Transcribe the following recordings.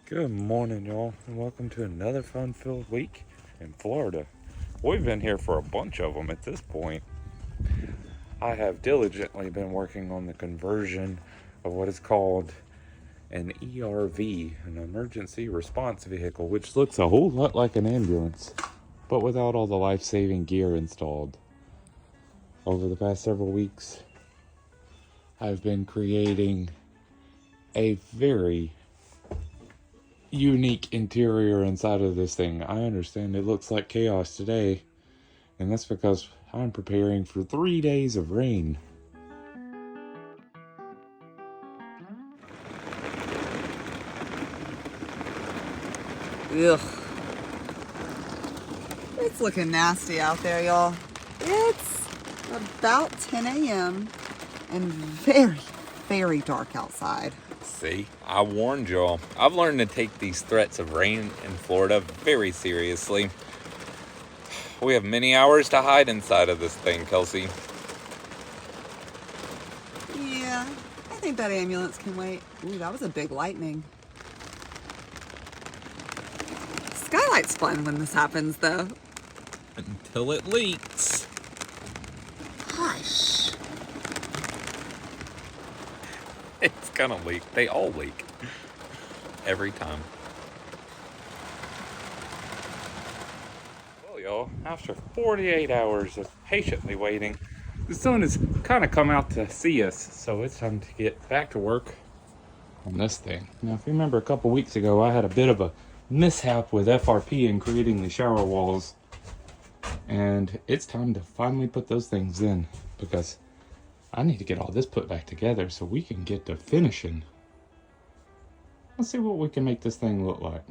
Good morning, y'all, and welcome to another fun-filled week in Florida. We've been here for a bunch of them at this point. I have diligently been working on the conversion of what is called an ERV, an emergency response vehicle, which looks a whole lot like an ambulance, but without all the life-saving gear installed. Over the past several weeks, I've been creating a very unique interior inside of this thing. I understand it looks like chaos today, and that's because I'm preparing for 3 days of rain. Ugh. It's looking nasty out there, y'all. It's about 10 a.m. and very, very dark outside. See, I warned y'all. I've learned to take these threats of rain in Florida very seriously. We have many hours to hide inside of this thing, Kelsey. Yeah, I think that ambulance can wait. Ooh, that was a big lightning. Skylight's fun when this happens, though. Until it leaks. Gosh. It's gonna leak. They all leak. Every time. Well, y'all, after 48 hours of patiently waiting, the sun has kind of come out to see us, so it's time to get back to work on this thing. Now, if you remember a couple weeks ago, I had a bit of a mishap with FRP in creating the shower walls, and it's time to finally put those things in, because I need to get all this put back together so we can get to finishing. Let's see what we can make this thing look like.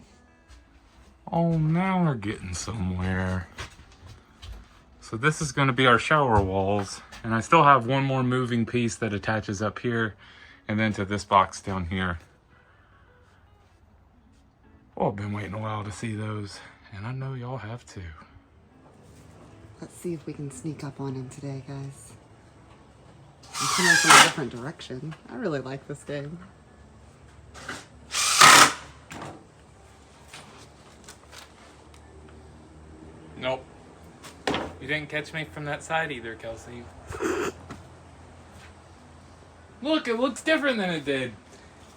Oh, now we're getting somewhere. So this is going to be our shower walls, and I still have one more moving piece that attaches up here and then to this box down here. Oh, I've been waiting a while to see those, and I know y'all have too. Let's see if we can sneak up on him today, guys. I'm coming from a different direction. I really like this game. Nope. You didn't catch me from that side either, Kelsey. Look, it looks different than it did.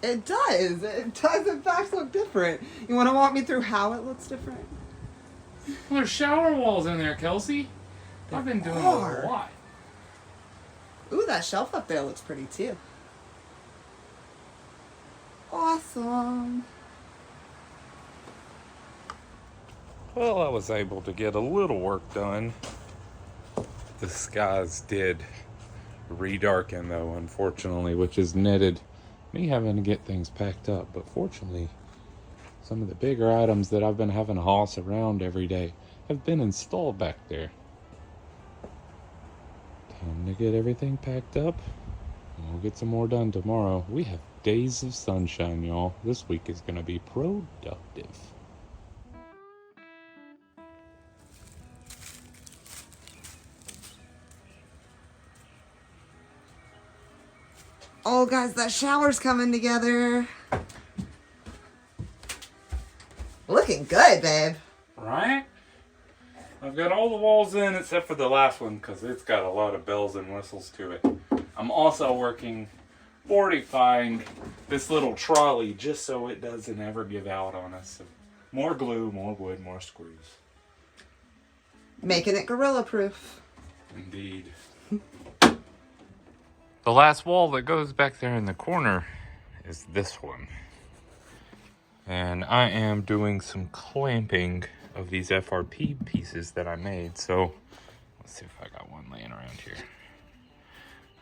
It does. It does, in fact, look different. You want to walk me through how it looks different? Well, there's shower walls in there, Kelsey. I've been doing a lot. Ooh, that shelf up there looks pretty, too. Awesome. Well, I was able to get a little work done. The skies did redarken, though, unfortunately, which has netted me having to get things packed up. But fortunately, some of the bigger items that I've been having to haul around every day have been installed back there. Time to get everything packed up, and we'll get some more done tomorrow. We have days of sunshine, y'all. This week is going to be productive. Oh, guys, that shower's coming together. Looking good, babe. Right? I've got all the walls in except for the last one because it's got a lot of bells and whistles to it. I'm also fortifying this little trolley just so it doesn't ever give out on us. So more glue, more wood, more screws. Making it gorilla proof. Indeed. The last wall that goes back there in the corner is this one. And I am doing some clamping of these FRP pieces that I made. So let's see if I got one laying around here.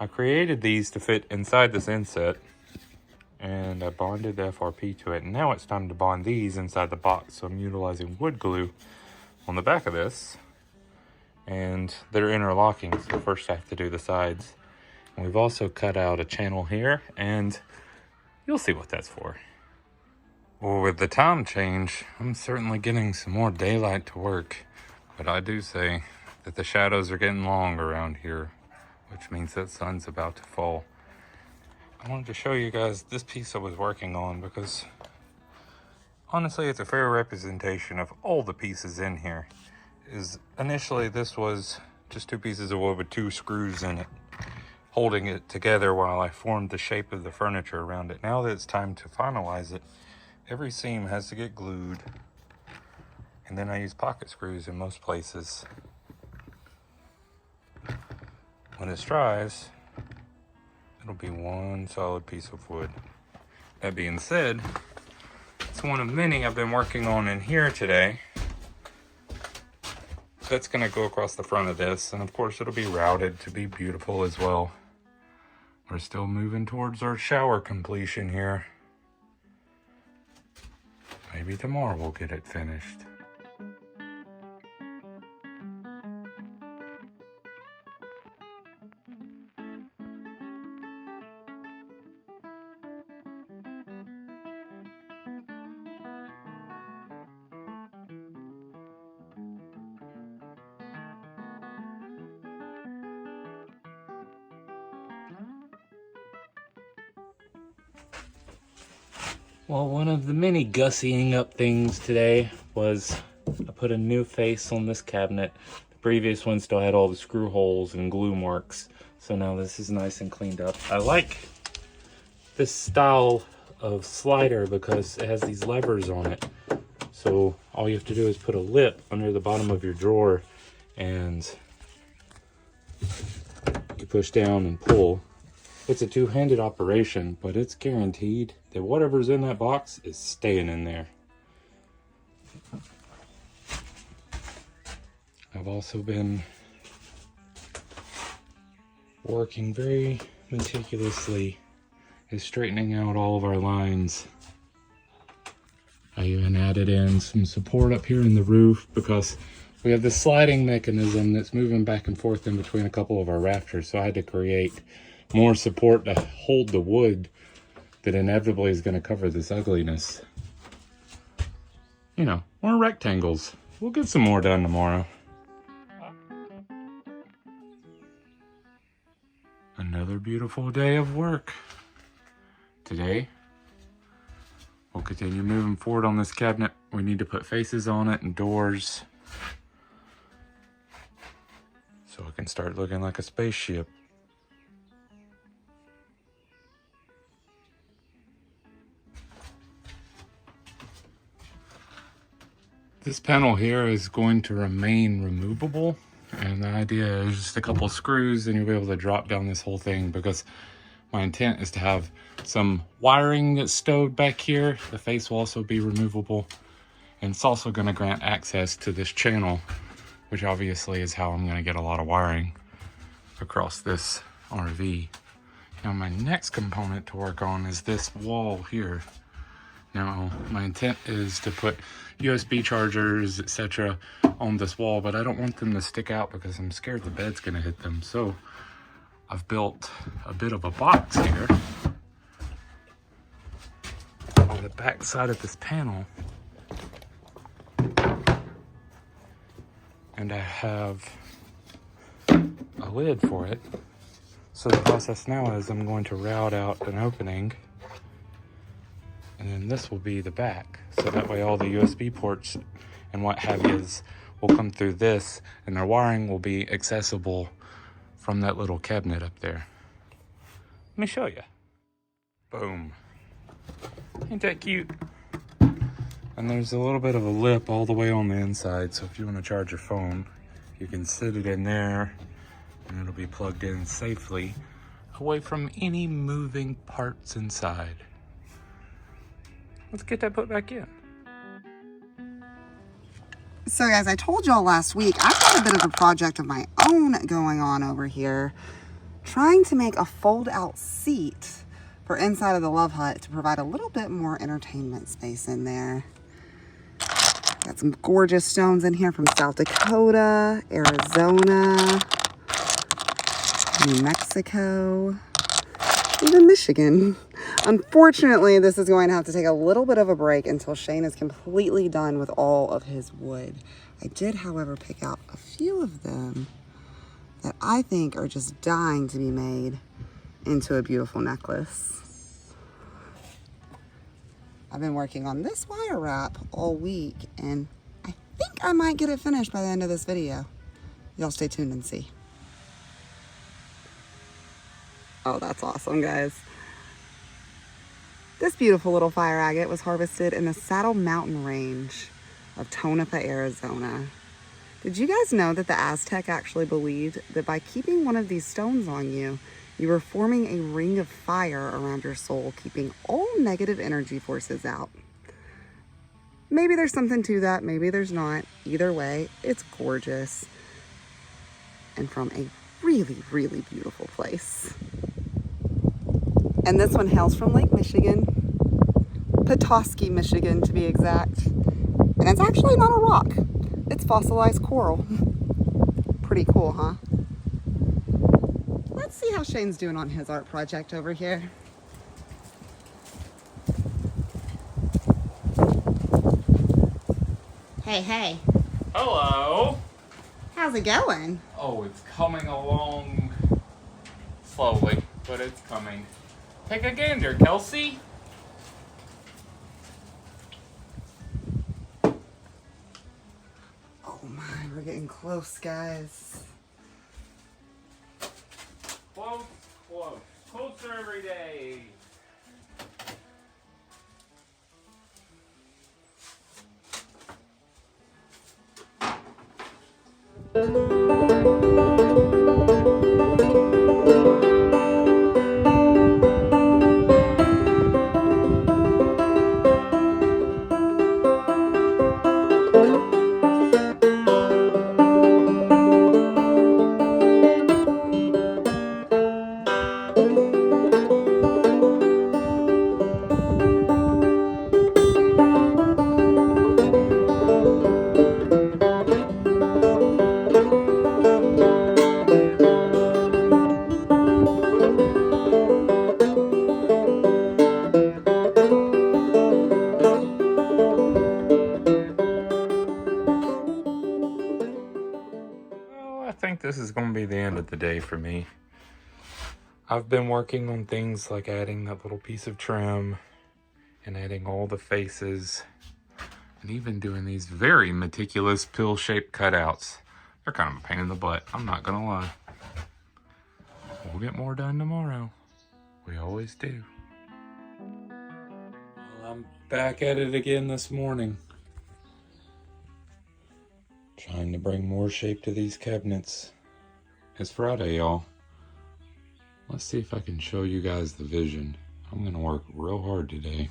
I created these to fit inside this inset, and I bonded the FRP to it. And now it's time to bond these inside the box. So I'm utilizing wood glue on the back of this, and they're interlocking. So first I have to do the sides. And we've also cut out a channel here, and you'll see what that's for. Well, with the time change, I'm certainly getting some more daylight to work, but I do say that the shadows are getting long around here, which means that sun's about to fall. I wanted to show you guys this piece I was working on because honestly, it's a fair representation of all the pieces in here. Initially this was just 2 pieces of wood with 2 screws in it, holding it together while I formed the shape of the furniture around it. Now that it's time to finalize it, every seam has to get glued, and then I use pocket screws in most places. When it dries, it'll be one solid piece of wood. That being said, it's one of many I've been working on in here today. That's gonna go across the front of this, and of course it'll be routed to be beautiful as well. We're still moving towards our shower completion here. Maybe tomorrow we'll get it finished. Well, one of the many gussying up things today was I put a new face on this cabinet. The previous one still had all the screw holes and glue marks, so now this is nice and cleaned up. I like this style of slider because it has these levers on it. So all you have to do is put a lip under the bottom of your drawer and you push down and pull. It's a two-handed operation, but it's guaranteed that whatever's in that box is staying in there. I've also been working very meticulously at straightening out all of our lines. I even added in some support up here in the roof because we have this sliding mechanism that's moving back and forth in between a couple of our rafters, so I had to create more support to hold the wood that inevitably is going to cover this ugliness. You know, more rectangles. We'll get some more done tomorrow. Another beautiful day of work. Today, we'll continue moving forward on this cabinet. We need to put faces on it and doors so it can start looking like a spaceship. This panel here is going to remain removable, and the idea is just a couple of screws and you'll be able to drop down this whole thing, because my intent is to have some wiring that's stowed back here. The face will also be removable, and it's also going to grant access to this channel, which obviously is how I'm going to get a lot of wiring across this RV. Now my next component to work on is this wall here. Now my intent is to put USB chargers, etc. on this wall, but I don't want them to stick out because I'm scared the bed's gonna hit them. So I've built a bit of a box here on the back side of this panel, and I have a lid for it. So the process now is I'm going to route out an opening, and then this will be the back. So that way all the USB ports and what have yous will come through this, and their wiring will be accessible from that little cabinet up there. Let me show you. Boom. Ain't that cute? And there's a little bit of a lip all the way on the inside, so if you want to charge your phone, you can sit it in there and it'll be plugged in safely away from any moving parts inside. Let's get that put back in. So guys, I told y'all last week, I've got a bit of a project of my own going on over here, trying to make a fold-out seat for inside of the Love Hut to provide a little bit more entertainment space in there. Got some gorgeous stones in here from South Dakota, Arizona, New Mexico, even Michigan. Unfortunately, this is going to have to take a little bit of a break until Shane is completely done with all of his wood. I did, however, pick out a few of them that I think are just dying to be made into a beautiful necklace. I've been working on this wire wrap all week, and I think I might get it finished by the end of this video. Y'all stay tuned and see. Oh, that's awesome, guys. This beautiful little fire agate was harvested in the Saddle Mountain range of Tonopah, Arizona. Did you guys know that the Aztec actually believed that by keeping one of these stones on you, you were forming a ring of fire around your soul, keeping all negative energy forces out? Maybe there's something to that, maybe there's not. Either way, it's gorgeous. And from a really, really beautiful place. And this one hails from Lake Michigan, Petoskey, Michigan to be exact. And it's actually not a rock, it's fossilized coral. Pretty cool, huh? Let's see how Shane's doing on his art project over here. Hey, hey. Hello. How's it going? Oh, it's coming along slowly, but it's coming. Take a gander, Kelsey. Oh my, we're getting close, guys. Close, close. Closer every day. I think this is going to be the end of the day for me. I've been working on things like adding that little piece of trim and adding all the faces and even doing these very meticulous pill-shaped cutouts. They're kind of a pain in the butt, I'm not going to lie. We'll get more done tomorrow. We always do. Well, I'm back at it again this morning. Trying to bring more shape to these cabinets. It's Friday, y'all. Let's see if I can show you guys the vision. I'm gonna work real hard today.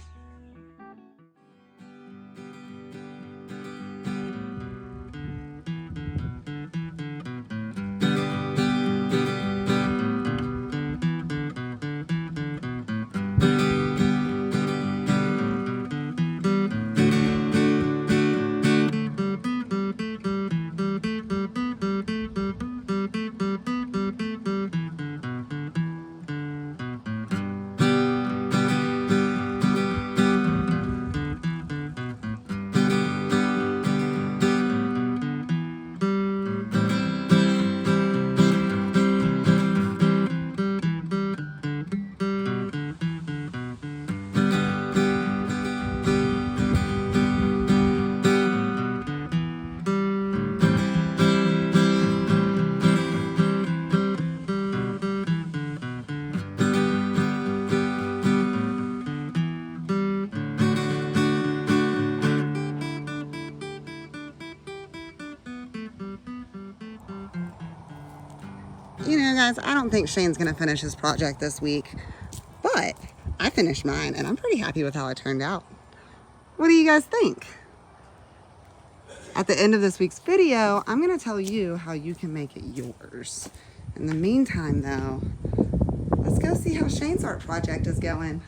You know, guys, I don't think Shane's gonna finish his project this week, but I finished mine and I'm pretty happy with how it turned out. What do you guys think? At the end of this week's video, I'm gonna tell you how you can make it yours. In the meantime, though, let's go see how Shane's art project is going.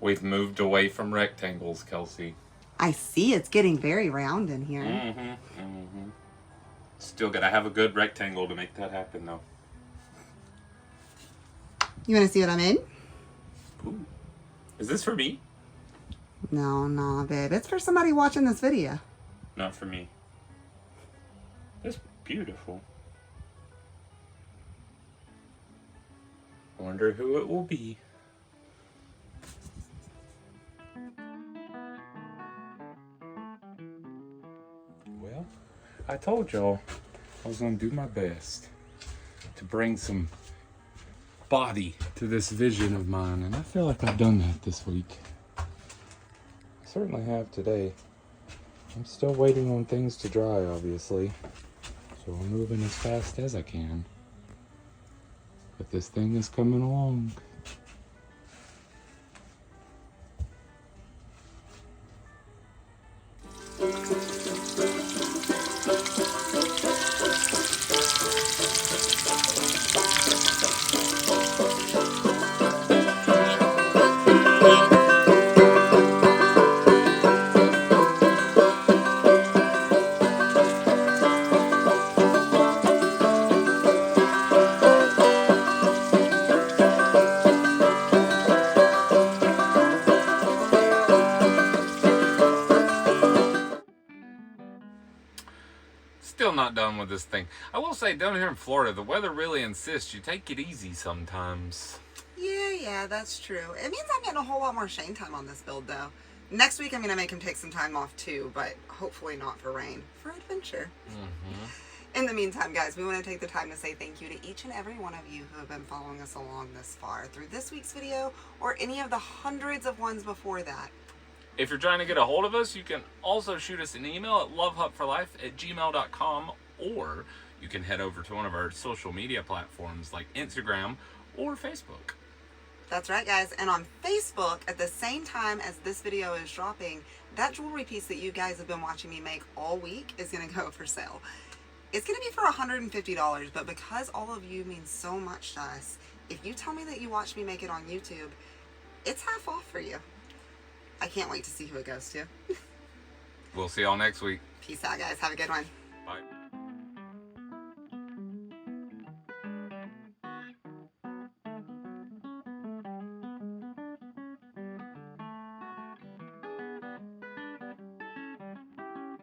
We've moved away from rectangles, Kelsey. I see it's getting very round in here. Still gotta have a good rectangle to make that happen, though. You wanna see what I made? Ooh. Is this for me? No, babe. It's for somebody watching this video. Not for me. That's beautiful. Wonder who it will be. Well, I told y'all I was gonna do my best to bring some body to this vision of mine, and I feel like I've done that this week. I certainly have today. I'm still waiting on things to dry, obviously, so I'm moving as fast as I can. But this thing is coming along. Still not done with this thing. I will say, down here in Florida, the weather really insists you take it easy sometimes. Yeah, that's true. It means I'm getting a whole lot more Shane time on this build, though. Next week, I'm going to make him take some time off, too, but hopefully not for rain. For adventure. In the meantime, guys, we want to take the time to say thank you to each and every one of you who have been following us along this far through this week's video or any of the hundreds of ones before that. If you're trying to get a hold of us, you can also shoot us an email at LoveHut4Life@gmail.com, or you can head over to one of our social media platforms like Instagram or Facebook. That's right, guys. And on Facebook, at the same time as this video is dropping, that jewelry piece that you guys have been watching me make all week is going to go for sale. It's going to be for $150, but because all of you mean so much to us, if you tell me that you watched me make it on YouTube, it's half off for you. I can't wait to see who it goes to. We'll see y'all next week. Peace out, guys. Have a good one. Bye.